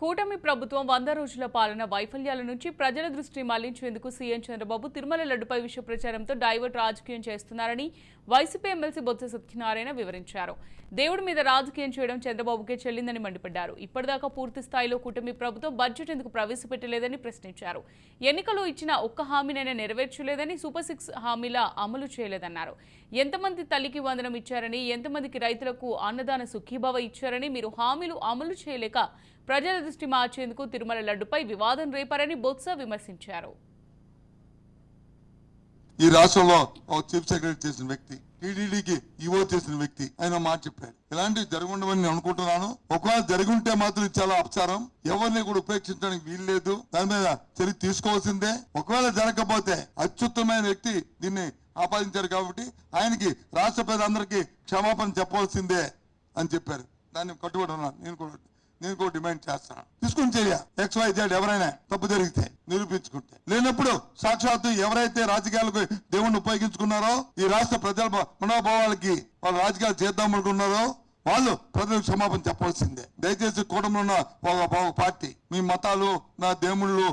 కూటమి ప్రభుత్వం 100 రోజుల పాలన వైఫల్యాల నుంచి ప్రజల దృష్టి మళ్లించేందుకు సీఎం చంద్రబాబు తిరుమల లడ్డుపై విష ప్రచారంతో డైవర్ట్ రాజకీయం చేస్తున్నారని వైసీపీ ఎమ్మెల్సీ బొత్స సత్యనారాయణ వివరించారు. దేవుడి మీద రాజకీయం చేయడం చంద్రబాబుకే చెల్లిందని మండిపడ్డారు. ఇప్పటిదాకా పూర్తి స్థాయిలో కూటమి ప్రభుత్వం బడ్జెట్ ఎందుకు ప్రవేశపెట్టలేదని ప్రశ్నించారు. ఎన్నికల్లో ఇచ్చిన ఒక్క హామీనైనా నెరవేర్చలేదని, సూపర్ 6 హామీల అమలు చేయలేదన్నారు. ఎంతమంది తల్లికి వందనం ఇచ్చారని, ఎంతమందికి రైతులకు అన్నదాన సుఖీభవ ఇచ్చారని, మీరు హామీలు అమలు చేయలేక ప్రజల దృష్టి మార్చేందుకు తిరుమల లడ్డుపై వివాదం రేపారని బొత్స విమర్శించారు. ఈ రాష్ట్రంలో చీఫ్ సెక్రటరీ చేసిన వ్యక్తి, టీటీడీకి ఈవో చేసిన వ్యక్తి ఆయన మాట చెప్పారు. ఇలాంటివి జరుగుండవని నేను అనుకుంటున్నాను. ఒకవేళ జరుగుంటే మాత్రం చాలా అపచారం, ఎవరిని కూడా ఉపేక్షించడానికి వీలు లేదు. దాని మీద చర్య తీసుకోవాల్సిందే. ఒకవేళ జరగకపోతే అత్యుత్తమైన వ్యక్తి దీన్ని ఆపాదించారు కాబట్టి ఆయనకి రాష్ట్ర ప్రజలందరికీ క్షమాపణ చెప్పవలసిందే అని చెప్పారు. దాన్ని కట్టుబడి ఉన్నాను. నేను కూడా డిమాండ్ చేస్తాను. తీసుకుని చర్య XYZ ఎవరైనా తప్పు జరిగితే నిరూపించుకుంటే, లేనప్పుడు సాక్షాత్తు ఎవరైతే రాజకీయాలకు దేవుణ్ణి ఉపయోగించుకున్నారో, ఈ రాష్ట్ర ప్రజల మనోభావాలకి వాళ్ళు రాజకీయాలు చేద్దామనుకున్నారో వాళ్ళు ప్రజలకు క్షమాపణ చెప్పాల్సిందే. దయచేసి కూటమిలో ఉన్న ఒక పార్టీ మీ మతాలు నా దేవుళ్ళు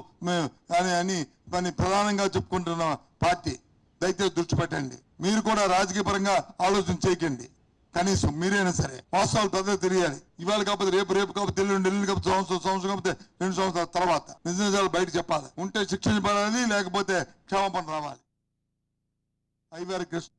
అని దాన్ని ప్రధానంగా చెప్పుకుంటున్న పార్టీ దయచేసి దృష్టి పెట్టండి. మీరు కూడా రాజకీయ పరంగా ఆలోచన చేయకండి. కనీసం మీరైనా సరే వాస్తవాలు ప్రజలకు తెలియాలి. ఇవాళ కాకపోతే రేపు కాకపోతే ఎల్లుండి కాకపోతే సంవత్సరం కాకపోతే 2 సంవత్సరాల తర్వాత నిజాలు బయట చెప్పాలి. ఉంటే శిక్షణ పడాలి, లేకపోతే క్షమాపణ రావాలి. ఐవారి కృష్ణ.